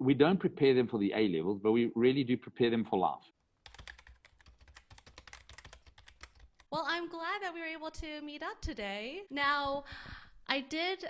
we don't prepare them for the A levels, but we really do prepare them for life. Well, I'm glad that we were able to meet up today. Now, I did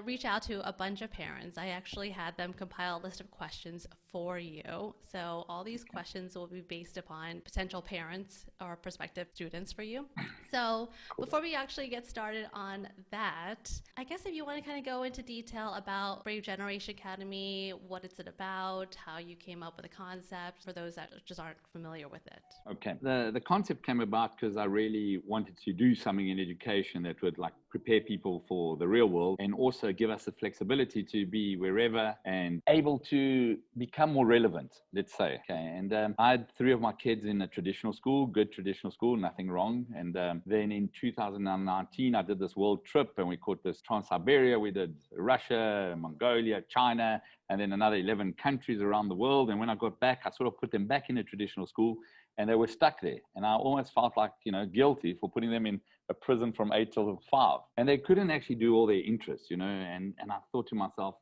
reach out to a bunch of parents. I actually had them compile a list of questions for you. So all these questions will be based upon potential parents or prospective students for you. So before we actually get started on that, I guess if you want to kind of go into detail about Brave Generation Academy, what it's about, how you came up with the concept for those that just aren't familiar with it. Okay. The concept came about because I really wanted to do something in education that would like prepare people for the real world and also give us the flexibility to be wherever and able to become more relevant, let's say. Okay. And I had 3 of my kids in a traditional school, good traditional school, nothing wrong. And then in 2019, I did this world trip and we caught this Trans-Siberia. We did Russia, Mongolia, China, and then another 11 countries around the world. And when I got back, I sort of put them back in a traditional school and they were stuck there. And I almost felt like, guilty for putting them in a prison from 8 till 5. And they couldn't actually do all their interests, and I thought to myself,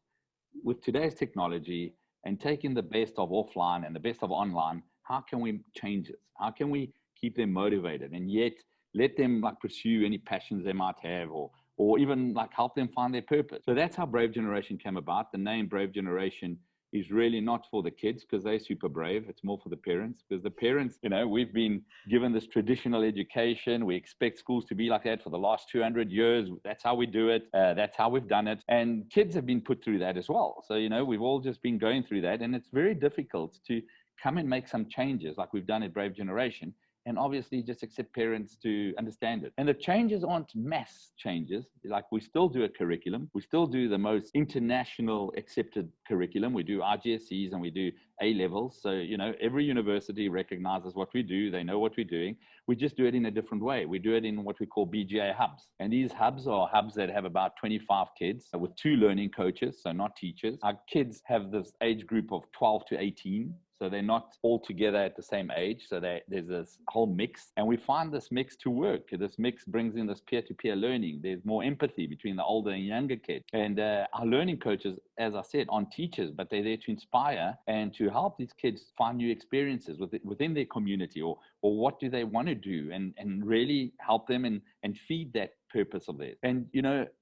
with today's technology and taking the best of offline and the best of online, how can we change this? How can we keep them motivated and yet let them like pursue any passions they might have or even like help them find their purpose? So that's how Brave Generation came about. The name Brave Generation is really not for the kids because they're super brave. It's more for the parents because the parents, we've been given this traditional education. We expect schools to be like that for the last 200 years. That's how we do it. That's how we've done it. And kids have been put through that as well. So, we've all just been going through that. And it's very difficult to come and make some changes like we've done at Brave Generation. And obviously just accept parents to understand it. And the changes aren't mass changes. Like we still do a curriculum. We still do the most international accepted curriculum. We do RGCSEs and we do A levels. So, every university recognizes what we do. They know what we're doing. We just do it in a different way. We do it in what we call BGA hubs. And these hubs are hubs that have about 25 kids with 2 learning coaches, so not teachers. Our kids have this age group of 12 to 18. So they're not all together at the same age. So there's this whole mix. And we find this mix to work. This mix brings in this peer-to-peer learning. There's more empathy between the older and younger kids. And our learning coaches, as I said, aren't teachers, but they're there to inspire and to help these kids find new experiences within their community or what do they want to do and really help them and feed that purpose of theirs. And,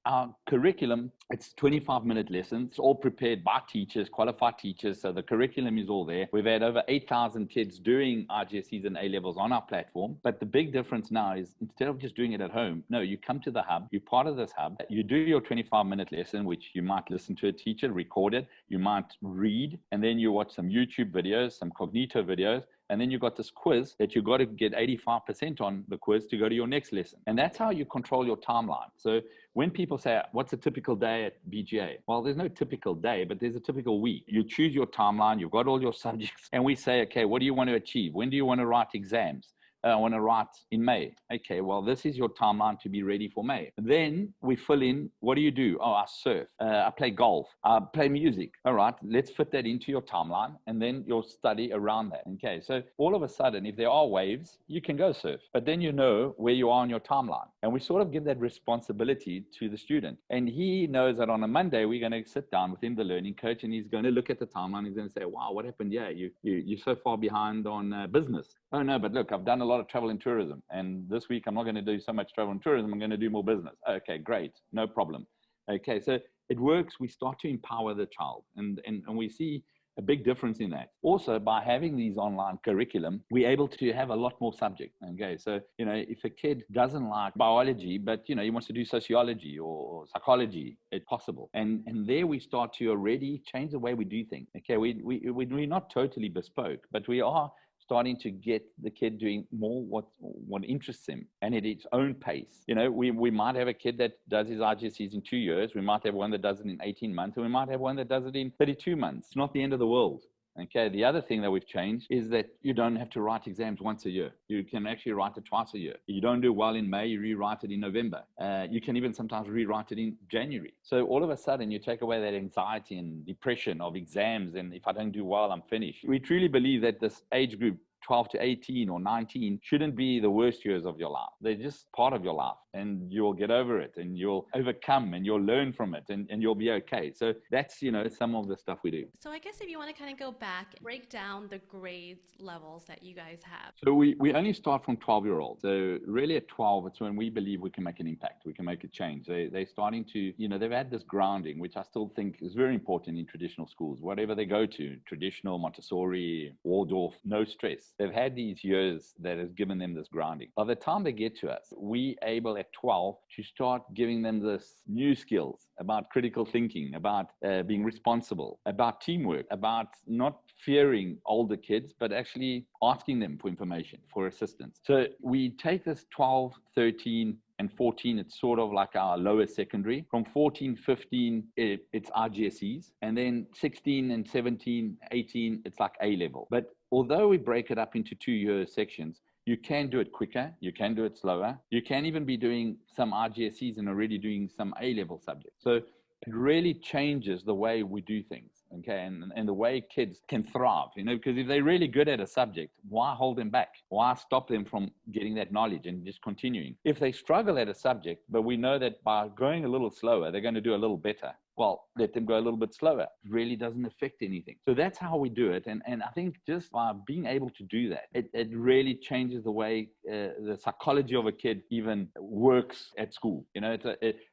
our curriculum, it's 25-minute lessons. It's all prepared by teachers, qualified teachers. So the curriculum is all there. We've had over 8,000 kids doing RGCSEs and A levels on our platform. But the big difference now is instead of just doing it at home, no, you come to the hub, you're part of this hub, you do your 25-minute lesson, which you might listen to a teacher, record it, you might read, and then you watch some YouTube videos, some Cognito videos. And then you've got this quiz that you've got to get 85% on the quiz to go to your next lesson. And that's how you control your timeline. So when people say, what's a typical day at BGA? Well, there's no typical day, but there's a typical week. You choose your timeline, you've got all your subjects, and we say, okay, what do you want to achieve? When do you want to write exams? I want to write in May. Okay, well, this is your timeline to be ready for May. Then we fill in, what do you do? Oh, I surf, I play golf, I play music. All right, let's fit that into your timeline and then you'll study around that. Okay, so all of a sudden, if there are waves, you can go surf, but then you know where you are on your timeline. And we sort of give that responsibility to the student. And he knows that on a Monday, we're going to sit down with him, the learning coach, and he's going to look at the timeline. He's going to say, wow, what happened? Yeah, you're so far behind on business. Oh, no, but look, I've done a lot of travel and tourism. And this week, I'm not going to do so much travel and tourism. I'm going to do more business. Okay, great. No problem. Okay, so it works. We start to empower the child. And we see a big difference in that. Also, by having these online curriculum, we're able to have a lot more subjects. Okay, so, if a kid doesn't like biology, but, he wants to do sociology or psychology, it's possible. And there we start to already change the way we do things. Okay, we're not totally bespoke, but we are starting to get the kid doing more what interests him and at its own pace. We might have a kid that does his RGCs in 2 years. We might have one that does it in 18 months, and we might have one that does it in 32 months. It's not the end of the world. Okay, the other thing that we've changed is that you don't have to write exams once a year. You can actually write it twice a year. If you don't do well in May, you rewrite it in November. You can even sometimes rewrite it in January. So all of a sudden, you take away that anxiety and depression of exams, and if I don't do well, I'm finished. We truly believe that this age group 12 to 18 or 19 shouldn't be the worst years of your life. They're just part of your life, and you'll get over it, and you'll overcome, and you'll learn from it, and you'll be okay. So that's, some of the stuff we do. So I guess if you want to kind of go back, break down the grades levels that you guys have. So we only start from 12-year-olds. So really at 12, it's when we believe we can make an impact, we can make a change. They're starting to, they've had this grounding, which I still think is very important in traditional schools. Whatever they go to, traditional, Montessori, Waldorf, no stress. They've had these years that has given them this grounding. By the time they get to us, we able at 12 to start giving them this new skills about critical thinking, about being responsible, about teamwork, about not fearing older kids, but actually asking them for information, for assistance. So we take this 12, 13, and 14, it's sort of like our lower secondary. From 14, 15, it's our GCSEs. And then 16 and 17, 18, it's like A level. But although we break it up into 2-year sections, you can do it quicker, you can do it slower. You can even be doing some RGSEs and already doing some A-level subjects. So it really changes the way we do things, okay, and the way kids can thrive, because if they're really good at a subject, why hold them back? Why stop them from getting that knowledge and just continuing? If they struggle at a subject, but we know that by going a little slower, they're going to do a little better, well, let them go a little bit slower. It really doesn't affect anything. So that's how we do it. And I think just by being able to do that, it really changes the way the psychology of a kid even works at school.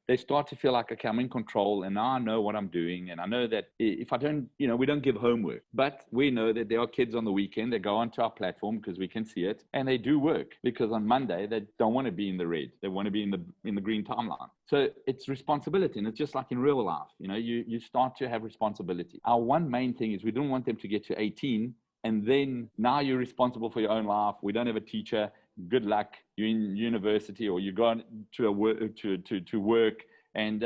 They start to feel like, okay, I'm in control, and now I know what I'm doing. And I know that if I don't, we don't give homework, but we know that there are kids on the weekend that go onto our platform because we can see it, and they do work, because on Monday, they don't want to be in the red. They want to be in the green timeline. So it's responsibility, and it's just like in real life. You start to have responsibility. Our one main thing is we don't want them to get to 18 and then now you're responsible for your own life. We don't have a teacher. Good luck. You're in university, or you go to work and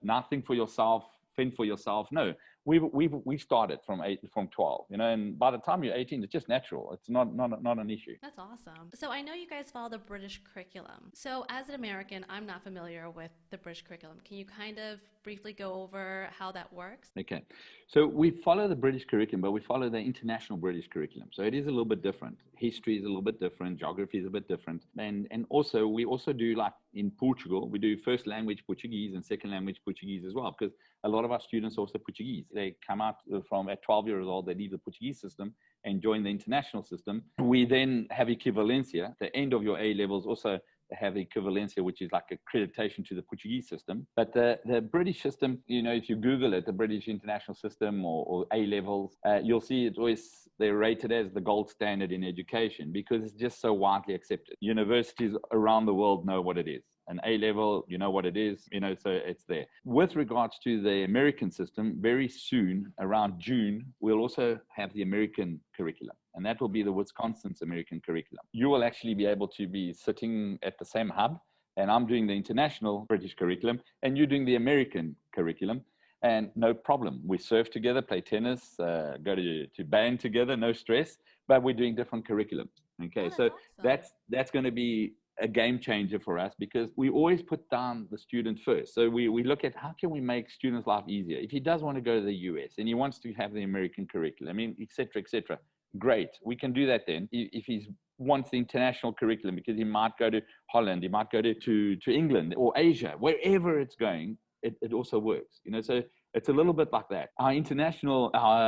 nothing for yourself, fend for yourself. No, we started from 12, and by the time you're 18, it's just natural. It's not an issue. That's awesome. So I know you guys follow the British curriculum. So as an American, I'm not familiar with the British curriculum. Can you kind of briefly go over how that works? Okay. So we follow the British curriculum, but we follow the international British curriculum. So it is a little bit different. History is a little bit different. Geography is a bit different. And also, we also do, like in Portugal, we do first language Portuguese and second language Portuguese as well, because a lot of our students are also Portuguese. They come out from at 12 years old, they leave the Portuguese system and join the international system. We then have equivalencia. At the end of your A levels also have equivalencia, which is like accreditation to the Portuguese system. But the British system, if you Google it, the British international system or A levels, you'll see it's always, they're rated as the gold standard in education because it's just so widely accepted. Universities around the world know what it is. An A level, you know what it is, so it's there. With regards to the American system, very soon, around June, we'll also have the American curriculum, and that will be the Wisconsin's American curriculum. You will actually be able to be sitting at the same hub, and I'm doing the international British curriculum, and you're doing the American curriculum, and no problem. We surf together, play tennis, go to band together, no stress, but we're doing different curriculums. Okay, so awesome. That's going to be a game changer for us because we always put down the student first. So we look at how can we make students' life easier. If he does want to go to the US and he wants to have the American curriculum, et cetera, great. We can do that then. If he wants the international curriculum because he might go to Holland, he might go to England or Asia, wherever it's going, it also works. So it's a little bit like that. Our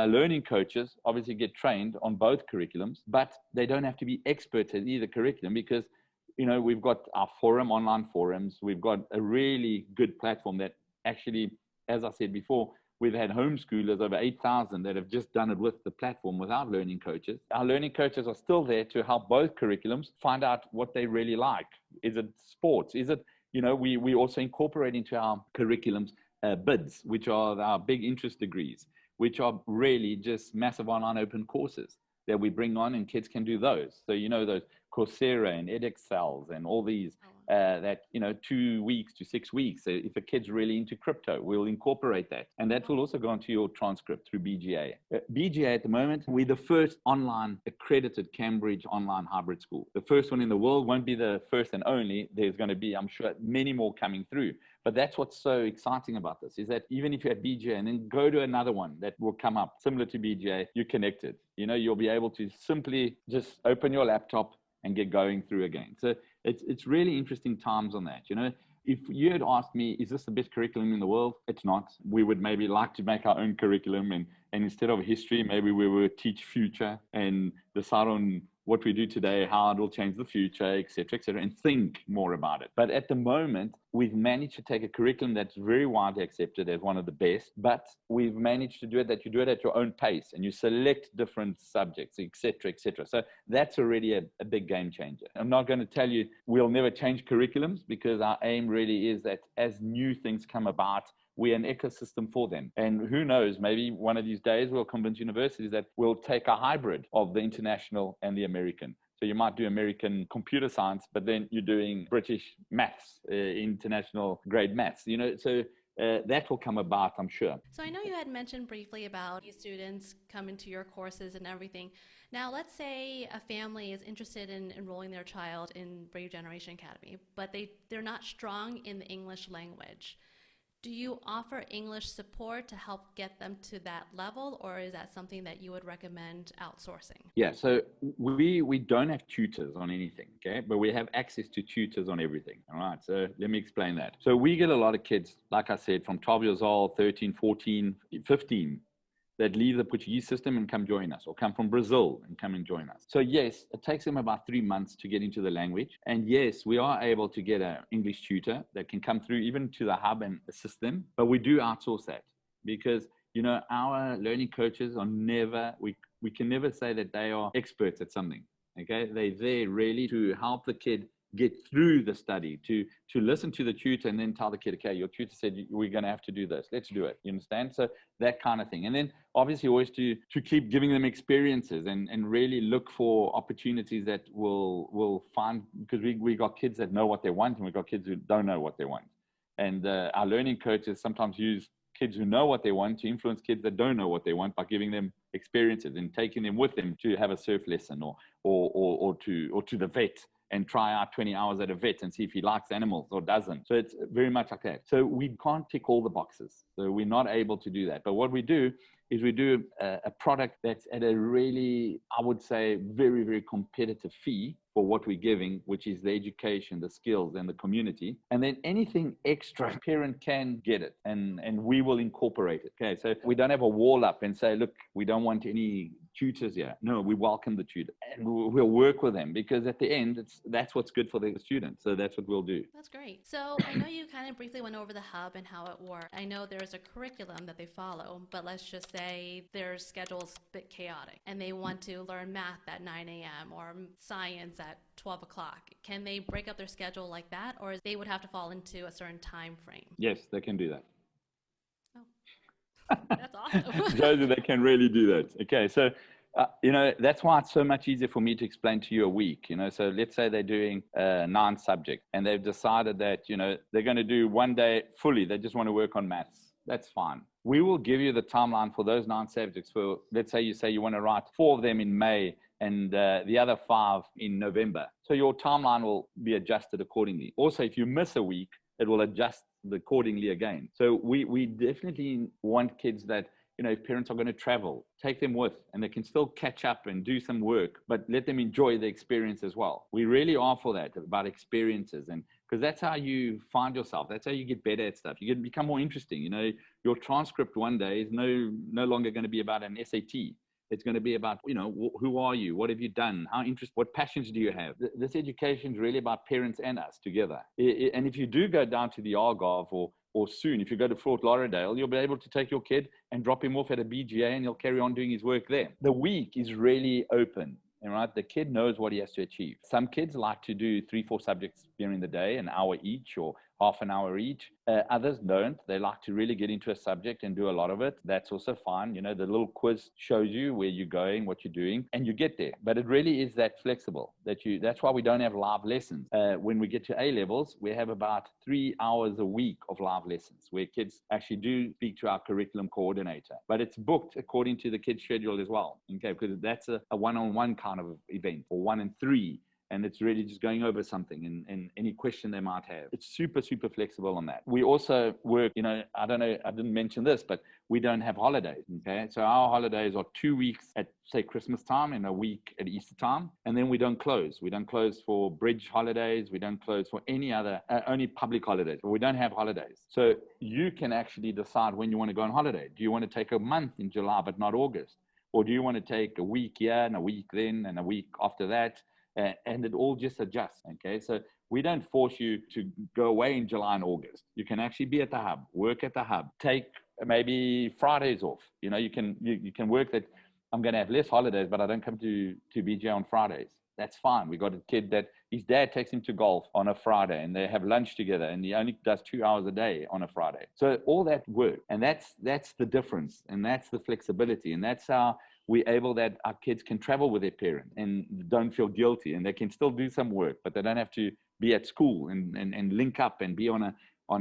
learning coaches obviously get trained on both curriculums, but they don't have to be experts at either curriculum because we've got our online forums. We've got a really good platform that actually, as I said before, we've had homeschoolers, over 8,000, that have just done it with the platform without learning coaches. Our learning coaches are still there to help both curriculums find out what they really like. Is it sports? Is it, we also incorporate into our curriculums BIDs, which are our big interest degrees, which are really just massive online open courses that we bring on, and kids can do those. So, those Coursera and edXcels and all these that, 2 weeks to 6 weeks. So if a kid's really into crypto, we'll incorporate that. And that will also go into your transcript through BGA. BGA at the moment, we're the first online accredited Cambridge online hybrid school. The first one in the world, won't be the first and only. There's going to be, I'm sure, many more coming through. But that's what's so exciting about this, is that even if you have BGA and then go to another one that will come up similar to BGA, you're connected. You'll be able to simply just open your laptop and get going through again. So it's really interesting times on that. If you had asked me, is this the best curriculum in the world? It's not. We would maybe like to make our own curriculum, and instead of history, maybe we would teach future and decide on what we do today, how it will change the future, et cetera, and think more about it. But at the moment, we've managed to take a curriculum that's very widely accepted as one of the best, but we've managed to do it that you do it at your own pace and you select different subjects, et cetera, et cetera. So that's already a big game changer. I'm not going to tell you we'll never change curriculums, because our aim really is that as new things come about, we're an ecosystem for them. And who knows, maybe one of these days we'll convince universities that we'll take a hybrid of the international and the American. So you might do American computer science, but then you're doing British maths, international grade maths, so that will come about, I'm sure. So I know you had mentioned briefly about these students coming to your courses and everything. Now, let's say a family is interested in enrolling their child in Brave Generation Academy, but they're not strong in the English language. Do you offer English support to help get them to that level, or is that something that you would recommend outsourcing? Yeah, so we don't have tutors on anything, okay? But we have access to tutors on everything, all right? So let me explain that. So we get a lot of kids, like I said, from 12 years old, 13, 14, 15, that leave the Portuguese system and come join us, or come from Brazil and come and join us. So yes, it takes them about 3 months to get into the language. And yes, we are able to get an English tutor that can come through even to the hub and assist them. But we do outsource that, because, our learning coaches are never, we can never say that they are experts at something, okay? They're there really to help the kid get through the study, to listen to the tutor and then tell the kid, okay, your tutor said we're going to have to do this, let's do it. You understand? So that kind of thing. And then obviously always to keep giving them experiences and really look for opportunities that will find, because we got kids that know what they want and we got kids who don't know what they want. And our learning coaches sometimes use kids who know what they want to influence kids that don't know what they want by giving them experiences and taking them with them to have a surf lesson or to the vet, and try out 20 hours at a vet and see if he likes animals or doesn't. So it's very much like that. So we can't tick all the boxes. So we're not able to do that. But what we do is we do a product that's at a really, I would say, very, very competitive fee for what we're giving, which is the education, the skills, and the community. And then anything extra, a parent can get it, and we will incorporate it. Okay, so we don't have a wall up and say, look, we don't want any tutors here. No, we welcome the tutor, and we'll work with them, because at the end, that's what's good for the student. So that's what we'll do. That's great. So I know you kind of briefly went over the hub and how it works. I know there's a curriculum that they follow, but let's just say their schedule's a bit chaotic and they want to learn math at 9 a.m. or science at 12 o'clock. Can they break up their schedule like that, or they would have to fall into a certain time frame? Yes, they can do that. Oh, that's awesome. Josie, they can really do that. Okay, so that's why it's so much easier for me to explain to you a week. So let's say they're doing 9 subjects and they've decided that they're going to do one day fully. They just want to work on maths. That's fine. We will give you the timeline for those 9 subjects. For, let's say you want to write 4 of them in May and the other 5 in November. So your timeline will be adjusted accordingly. Also, if you miss a week, it will adjust accordingly again. So we definitely want kids that, if parents are going to travel, take them with, and they can still catch up and do some work, but let them enjoy the experience as well. We really are for that, about experiences, and because that's how you find yourself. That's how you get better at stuff. You become more interesting. Your transcript one day is no longer going to be about an SAT. It's going to be about, who are you? What have you done? What passions do you have? This education is really about parents and us together. And if you do go down to the Argov or soon, if you go to Fort Lauderdale, you'll be able to take your kid and drop him off at a BGA and he'll carry on doing his work there. The week is really open. Right? The kid knows what he has to achieve. Some kids like to do 3-4 subjects during the day, an hour each or half an hour each. Others don't. They like to really get into a subject and do a lot of it. That's also fine. The little quiz shows you where you're going, what you're doing, and you get there. But it really is that flexible. That's why we don't have live lessons. When we get to A levels, we have about 3 hours a week of live lessons where kids actually do speak to our curriculum coordinator. But it's booked according to the kid's schedule as well. Okay, because that's a one-on-one kind of event, or 1 and 3. and it's really just going over something and any question they might have. It's super, super flexible on that. We also work, I don't know, I didn't mention this, but we don't have holidays, okay? So our holidays are 2 weeks at, say, Christmas time and a week at Easter time, and then we don't close. We don't close for bridge holidays. We don't close for any other, only public holidays. We don't have holidays. So you can actually decide when you want to go on holiday. Do you want to take a month in July but not August? Or do you want to take a week here and a week then and a week after that? And it all just adjusts, okay? So we don't force you to go away in July and August. You can actually be at the hub, work at the hub, take maybe Fridays off. You can work that I'm going to have less holidays, but I don't come to BGA on Fridays. That's fine. We got a kid that his dad takes him to golf on a Friday and they have lunch together and he only does 2 hours a day on a Friday. So all that work, and that's the difference, and that's the flexibility, and that's how we're able that our kids can travel with their parent and don't feel guilty, and they can still do some work, but they don't have to be at school and link up and be on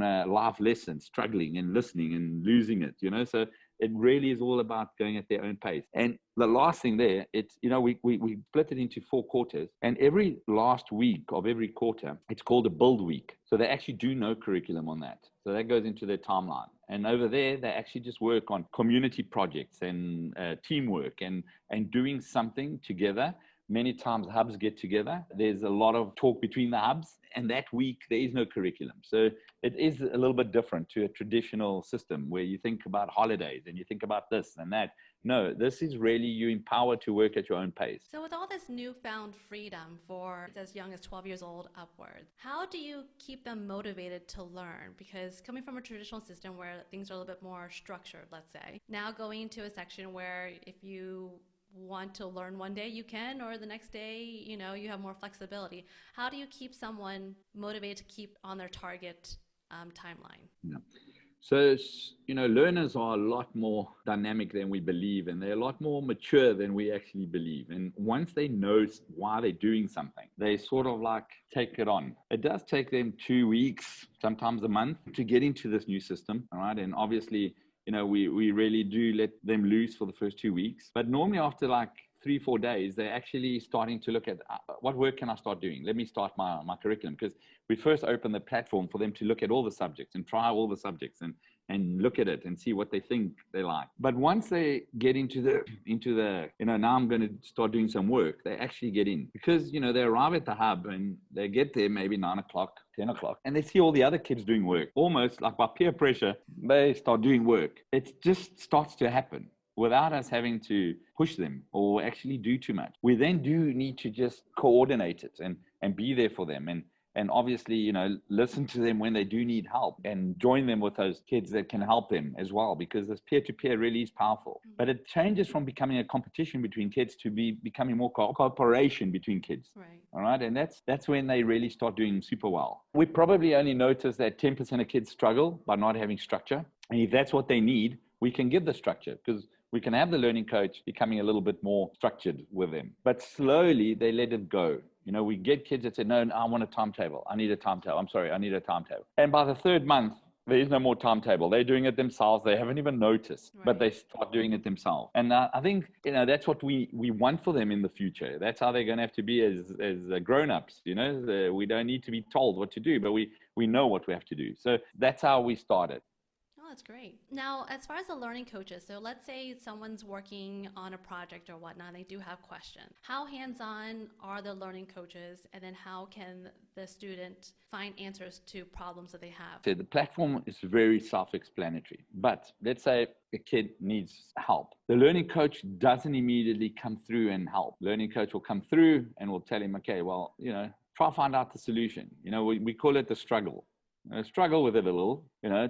a live lesson, struggling and listening and losing it, So it really is all about going at their own pace. And the last thing there, it's, we split it into 4 quarters, and every last week of every quarter, it's called a build week. So they actually do no curriculum on that. So that goes into their timeline. And over there, they actually just work on community projects and teamwork and doing something together. Many times hubs get together. There's a lot of talk between the hubs, and that week there is no curriculum. So it is a little bit different to a traditional system where you think about holidays and you think about this and that. No, this is really you empowered to work at your own pace. So with all this newfound freedom for as young as 12 years old upwards, how do you keep them motivated to learn? Because coming from a traditional system where things are a little bit more structured, let's say, now going into a section where if you want to learn one day you can, or the next day you have more flexibility, how do you keep someone motivated to keep on their target timeline? Yeah. So learners are a lot more dynamic than we believe, and they're a lot more mature than we actually believe. And once they know why they're doing something, they sort of like take it on. It does take them 2 weeks, sometimes a month, to get into this new system, all right? And obviously we really do let them loose for the first 2 weeks. But normally after like 3-4 days, they're actually starting to look at what work can I start doing? Let me start my curriculum, because we first open the platform for them to look at all the subjects and try all the subjects and look at it and see what they think they like. But once they get into the now I'm going to start doing some work, they actually get in, because they arrive at the hub and they get there maybe 9 o'clock, 10 o'clock, and they see all the other kids doing work. Almost like by peer pressure, they start doing work. It just starts to happen without us having to push them or actually do too much. We then do need to just coordinate it and be there for them and obviously, listen to them when they do need help and join them with those kids that can help them as well, because this peer-to-peer really is powerful. But it changes from becoming a competition between kids to becoming more cooperation between kids. Right. All right. And that's when they really start doing super well. We probably only notice that 10% of kids struggle by not having structure. And if that's what they need, we can give the structure, because we can have the learning coach becoming a little bit more structured with them. But slowly they let it go. We get kids that say, no, I want a timetable. I need a timetable. I'm sorry, I need a timetable. And by the 3rd month, there is no more timetable. They're doing it themselves. They haven't even noticed, right. But they start doing it themselves. And I think, that's what we want for them in the future. That's how they're going to have to be as grown-ups. We don't need to be told what to do, but we know what we have to do. So that's how we started. Oh, that's great. Now, as far as the learning coaches, so let's say someone's working on a project or whatnot, they do have questions. How hands-on are the learning coaches, and then how can the student find answers to problems that they have? So the platform is very self-explanatory, but let's say a kid needs help. The learning coach doesn't immediately come through and help. Learning coach will come through and will tell him, okay, well, try to find out the solution. We call it the struggle. Struggle with it a little,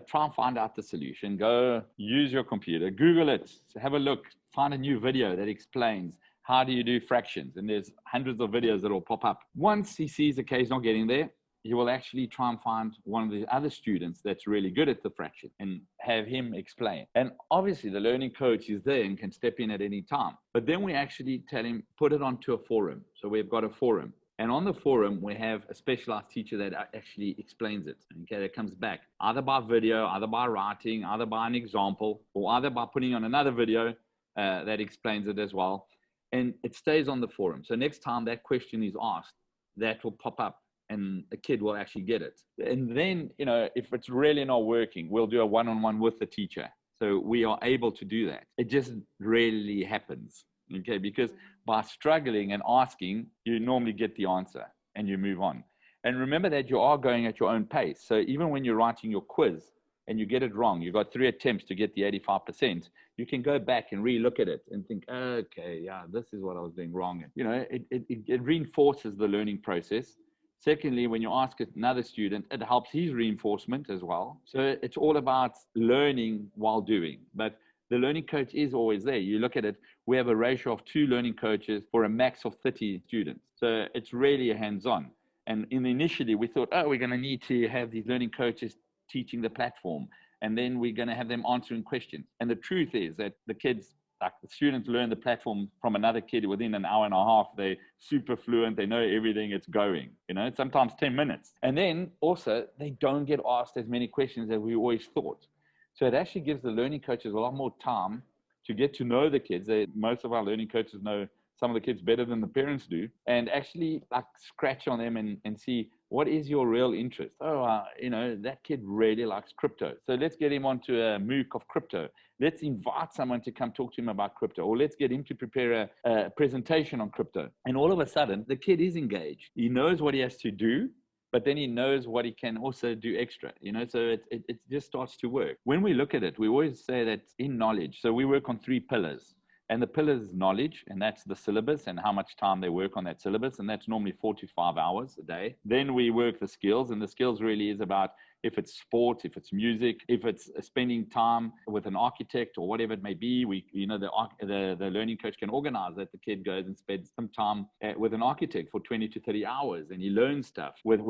try and find out the solution. Go use your computer, Google it, have a look, find a new video that explains how do you do fractions. And there's hundreds of videos that will pop up. Once he sees, okay, he's not getting there, he will actually try and find one of the other students that's really good at the fraction and have him explain. And obviously the learning coach is there and can step in at any time. But then we actually tell him, put it onto a forum. So we've got a forum. And on the forum, we have a specialized teacher that actually explains it, okay, that comes back, either by video, either by writing, either by an example, or either by putting on another video that explains it as well. And it stays on the forum. So next time that question is asked, that will pop up and a kid will actually get it. And then, you know, if it's really not working, we'll do a one-on-one with the teacher. So we are able to do that. It just rarely happens, okay? Because by struggling and asking, you normally get the answer and you move on. And remember that you are going at your own pace. So even when you're writing your quiz and you get it wrong, you got 3 attempts to get the 85%, you can go back and re-look at it and think, okay, yeah, this is what I was doing wrong. And, you know, it reinforces the learning process. Secondly, when you ask another student, it helps his reinforcement as well. So it's all about learning while doing. But the learning coach is always there. You look at it, we have a ratio of 2 learning coaches for a max of 30 students. So it's really a hands-on. And initially, we thought, oh, we're going to need to have these learning coaches teaching the platform, and then we're going to have them answering questions. And the truth is that the kids, like the students, learn the platform from another kid within an hour and a half. They're super fluent. They know everything. It's going, you know, sometimes 10 minutes. And then also, they don't get asked as many questions as we always thought. So it actually gives the learning coaches a lot more time to get to know the kids. Most of our learning coaches know some of the kids better than the parents do, and actually like scratch on them and see, what is your real interest? Oh, you know, that kid really likes crypto. So let's get him onto a MOOC of crypto. Let's invite someone to come talk to him about crypto, or let's get him to prepare a presentation on crypto. And all of a sudden, the kid is engaged. He knows what he has to do, but then he knows what he can also do extra, you know, so it just starts to work. When we look at it, we always say that in knowledge, so we work on 3 pillars. And the pillar is knowledge, and that's the syllabus and how much time they work on that syllabus. And that's normally 4 to 5 hours a day. Then we work the skills, and the skills really is about if it's sport, if it's music, if it's spending time with an architect or whatever it may be. The learning coach can organize that the kid goes and spends some time with an architect for 20 to 30 hours, and he learns stuff with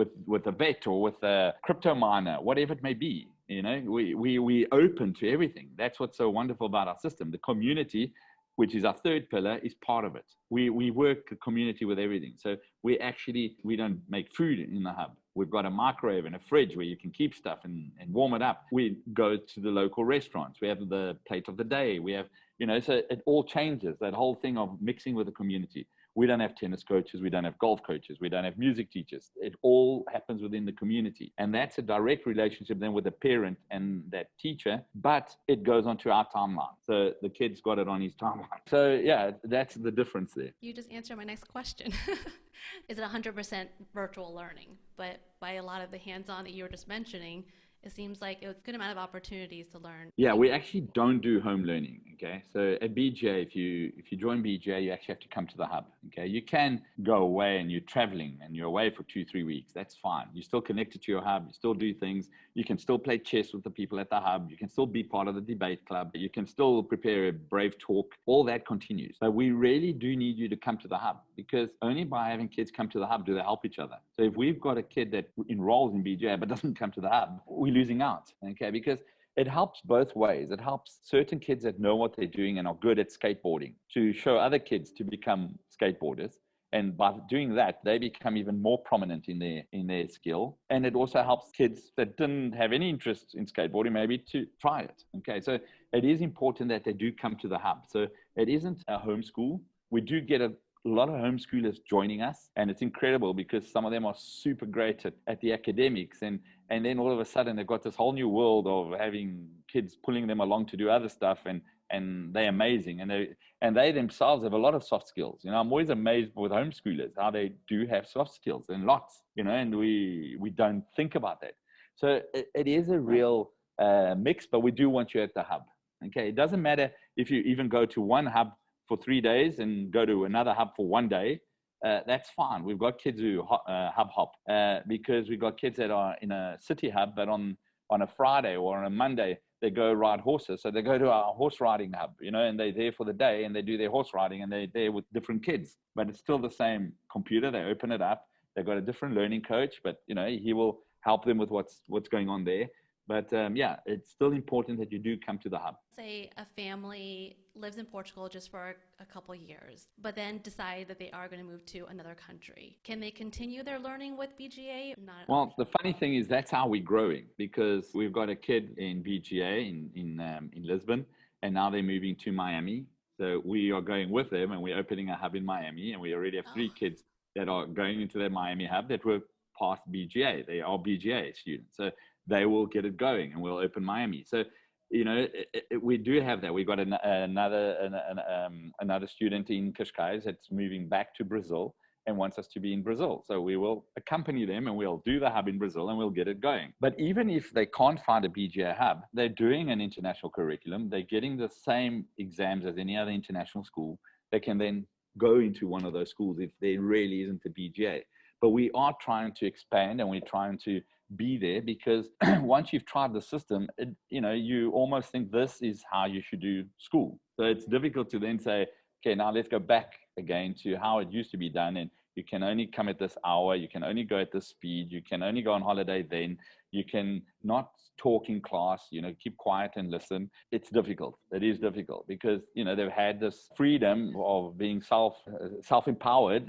a vet or with a crypto miner, whatever it may be. You know, we open to everything. That's what's so wonderful about our system. The community, which is our 3rd pillar, is part of it. We work a community with everything. So we don't make food in the hub. We've got a microwave and a fridge where you can keep stuff and warm it up. We go to the local restaurants. We have the plate of the day. We have, you know, so it all changes, that whole thing of mixing with the community. We don't have tennis coaches. We don't have golf coaches. We don't have music teachers. It all happens within the community. And that's a direct relationship then with the parent and that teacher, but it goes onto our timeline. So the kid's got it on his timeline. So yeah, that's the difference there. You just answered my next question. Is it 100% virtual learning? But by a lot of the hands-on that you were just mentioning, it seems like it was a good amount of opportunities to learn. Yeah, we actually don't do home learning, okay? So at BGA, if you join BGA, you actually have to come to the hub, okay? You can go away and you're traveling and you're away for 2-3 weeks. That's fine. You're still connected to your hub. You still do things. You can still play chess with the people at the hub. You can still be part of the debate club. You can still prepare a brave talk. All that continues. But we really do need you to come to the hub, because only by having kids come to the hub do they help each other. So if we've got a kid that enrolls in BGA but doesn't come to the hub, we're losing out, okay? Because it helps both ways. It helps certain kids that know what they're doing and are good at skateboarding to show other kids to become skateboarders. And by doing that, they become even more prominent in their skill. And it also helps kids that didn't have any interest in skateboarding maybe to try it. Okay, so it is important that they do come to the hub. So it isn't a homeschool. We do get a lot of homeschoolers joining us, and it's incredible because some of them are super great at the academics, and then all of a sudden they've got this whole new world of having kids pulling them along to do other stuff, and they're amazing, and they themselves have a lot of soft skills. You know, I'm always amazed with homeschoolers how they do have soft skills, and lots, you know, and we don't think about that. So it is a real mix, but we do want you at the hub. Okay, it doesn't matter if you even go to one hub for 3 days and go to another hub for 1 day. That's fine. We've got kids who hub hop because we've got kids that are in a city hub, but on a Friday or on a Monday, they go ride horses. So they go to our horse riding hub, you know, and they're there for the day and they do their horse riding and they're there with different kids, but it's still the same computer. They open it up. They've got a different learning coach, but, you know, he will help them with what's going on there. But yeah, it's still important that you do come to the hub. Say a family lives in Portugal just for a couple years, but then decide that they are going to move to another country. Can they continue their learning with BGA? Well, the funny thing is that's how we're growing, because we've got a kid in BGA in Lisbon, and now they're moving to Miami. So we are going with them, and we're opening a hub in Miami, and we already have 3 kids that are going into their Miami hub that were past BGA. They are BGA students. So they will get it going and we'll open Miami. So, we do have that. We've got another student in Cascais that's moving back to Brazil and wants us to be in Brazil. So we will accompany them and we'll do the hub in Brazil and we'll get it going. But even if they can't find a BGA hub, they're doing an international curriculum. They're getting the same exams as any other international school. They can then go into one of those schools if there really isn't a BGA. But we are trying to expand and we're trying to be there because once you've tried the system, you almost think this is how you should do school. So it's difficult to then say, okay, now let's go back again to how it used to be done. And you can only come at this hour. You can only go at this speed. You can only go on holiday then. You can not talk in class, keep quiet and listen. It's difficult. It is difficult because, they've had this freedom of being self-empowered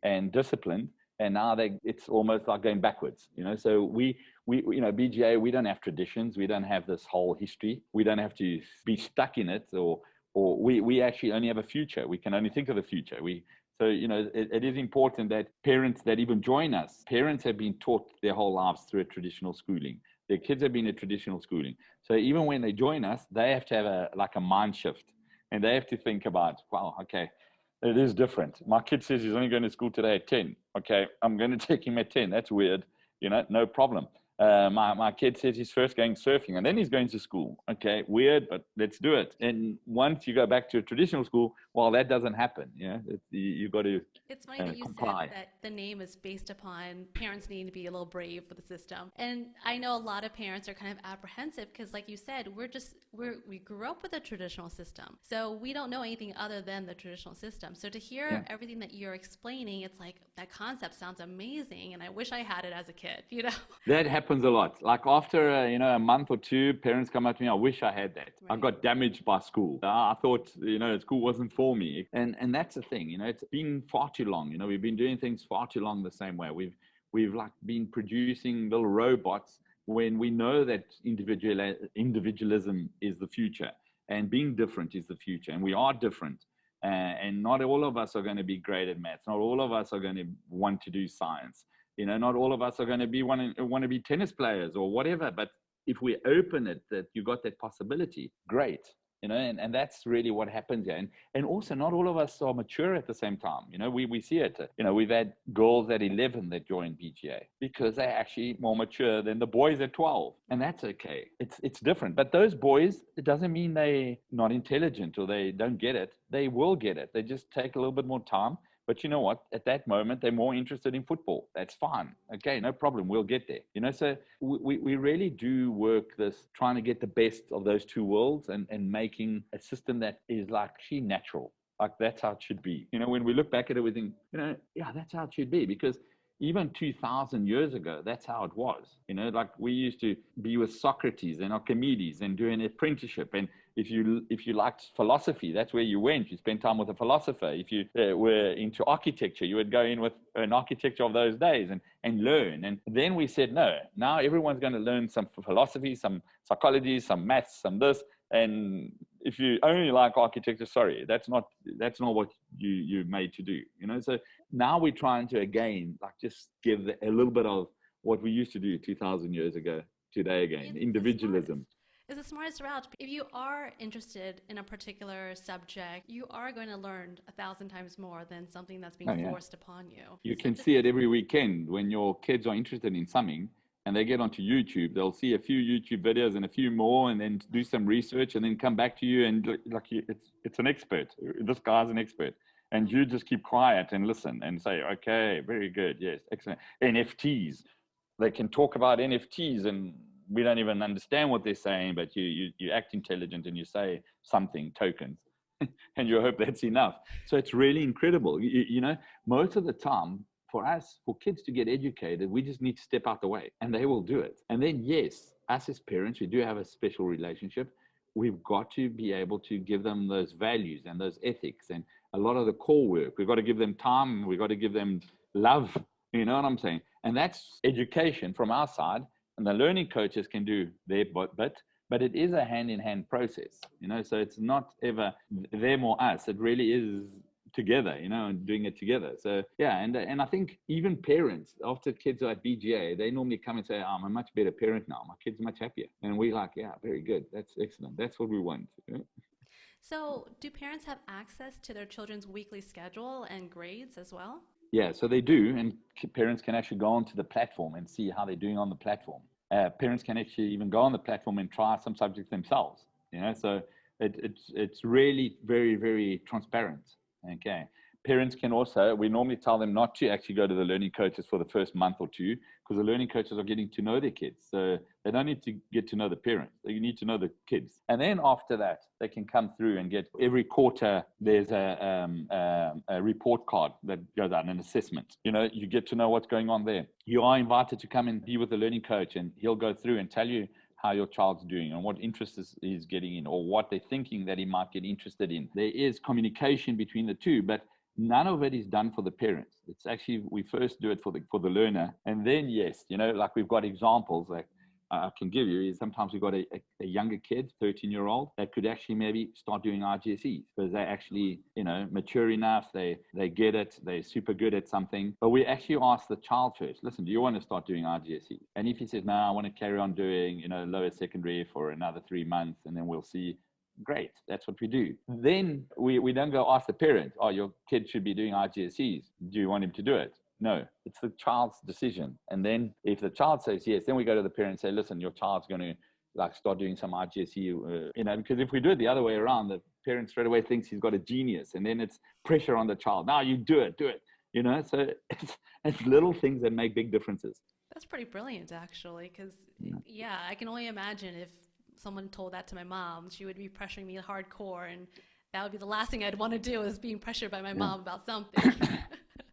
and disciplined. And now it's almost like going backwards, So we BGA, we don't have traditions. We don't have this whole history. We don't have to be stuck in it, or we actually only have a future. We can only think of the future. So it is important that parents that even join us, parents have been taught their whole lives through a traditional schooling. Their kids have been in traditional schooling. So even when they join us, they have to have a mind shift, and they have to think about, wow, okay, it is different. My kid says he's only going to school today at 10. Okay, I'm going to take him at 10. That's weird. No problem. My kid says he's first going surfing and then he's going to school. Okay, weird, but let's do it. And once you go back to a traditional school, well, that doesn't happen. You've got to It's funny that you comply. said that the name is based upon parents needing to be a little brave for the system. And I know a lot of parents are kind of apprehensive because, like you said, we grew up with a traditional system. So we don't know anything other than the traditional system. So to hear everything that you're explaining, it's like that concept sounds amazing. And I wish I had it as a kid, That happens a lot. Like after a month or two, parents come up to me, I wish I had that. Right. I got damaged by school. I thought, school wasn't for me. And that's the thing, it's been far too long. We've been doing things far too long the same way. We've like been producing little robots when we know that individualism is the future and being different is the future. And we are different. And not all of us are going to be great at maths. Not all of us are going to want to do science. Not all of us are going to want to be tennis players or whatever. But if we open it, that you got that possibility, great. And that's really what happens here. And also not all of us are mature at the same time. We see it. We've had girls at 11 that join BGA because they're actually more mature than the boys at 12. And that's okay. It's different. But those boys, it doesn't mean they're not intelligent or they don't get it. They will get it. They just take a little bit more time. But you know what? At that moment, they're more interested in football. That's fine. Okay, no problem. We'll get there. So we really do work this, trying to get the best of those two worlds and making a system that is like actually natural. Like that's how it should be. When we look back at it, we think, that's how it should be. Because even 2,000 years ago, that's how it was. Like we used to be with Socrates and Archimedes and do an apprenticeship. And if you liked philosophy, that's where you went. You spent time with a philosopher. If you were into architecture, you would go in with an architecture of those days and learn. And then we said, no, now everyone's going to learn some philosophy, some psychology, some maths, some this. And if you only like architecture, sorry, that's not what you're made to do. So now we're trying to, again, like just give a little bit of what we used to do 2,000 years ago today again, individualism. Is the smartest route. If you are interested in a particular subject, you are going to learn 1,000 times more than something that's being forced upon you. You can see it every weekend when your kids are interested in something and they get onto YouTube. They'll see a few YouTube videos and a few more and then do some research and then come back to you and it's an expert. This guy's an expert. And you just keep quiet and listen and say, okay, very good. Yes, excellent. NFTs. They can talk about NFTs and we don't even understand what they're saying, but you act intelligent and you say something, tokens, and you hope that's enough. So it's really incredible. Most of the time for us, for kids to get educated, we just need to step out the way and they will do it. And then, yes, us as parents, we do have a special relationship. We've got to be able to give them those values and those ethics and a lot of the core work. We've got to give them time. We've got to give them love. You know what I'm saying? And that's education from our side. And the learning coaches can do their bit, but it is a hand-in-hand process, so it's not ever them or us. It really is together, and doing it together. So yeah, and I think even parents, after kids are at BGA, they normally come and say, I'm a much better parent now. My kid's much happier. And we're like, yeah, very good. That's excellent. That's what we want. So, do parents have access to their children's weekly schedule and grades as well? Yeah, so they do, and parents can actually go onto the platform and see how they're doing on the platform. Parents can actually even go on the platform and try some subjects themselves. So it's really very, very transparent. Okay. Parents can also, we normally tell them not to actually go to the learning coaches for the first month or two, because the learning coaches are getting to know their kids. So they don't need to get to know the parents. They need to know the kids. And then after that, they can come through and get every quarter, there's a report card that goes out, an assessment. You get to know what's going on there. You are invited to come and be with the learning coach, and he'll go through and tell you how your child's doing and what interests he's getting in, or what they're thinking that he might get interested in. There is communication between the two, but none of it is done for the parents. It's actually, we first do it for the learner. And then, yes, like we've got examples like I can give you is sometimes we've got a younger kid, 13-year-old, that could actually maybe start doing RGCEs because they're actually, mature enough. They get it. They're super good at something. But we actually ask the child first, listen, do you want to start doing RGCEs? And if he says, no, I want to carry on doing, lower secondary for another 3 months, and then we'll see. Great, that's what we do. Then we don't go ask the parent, oh, your kid should be doing RGCEs. Do you want him to do it? No, it's the child's decision. And then if the child says yes, then we go to the parent and say, listen, your child's going to start doing some RGCE, because if we do it the other way around, the parent straight away thinks he's got a genius, and then it's pressure on the child. Now you do it. So it's little things that make big differences. That's pretty brilliant, actually, because yeah, I can only imagine if someone told that to my mom, she would be pressuring me hardcore, and that would be the last thing I'd want to do is being pressured by my mom about something.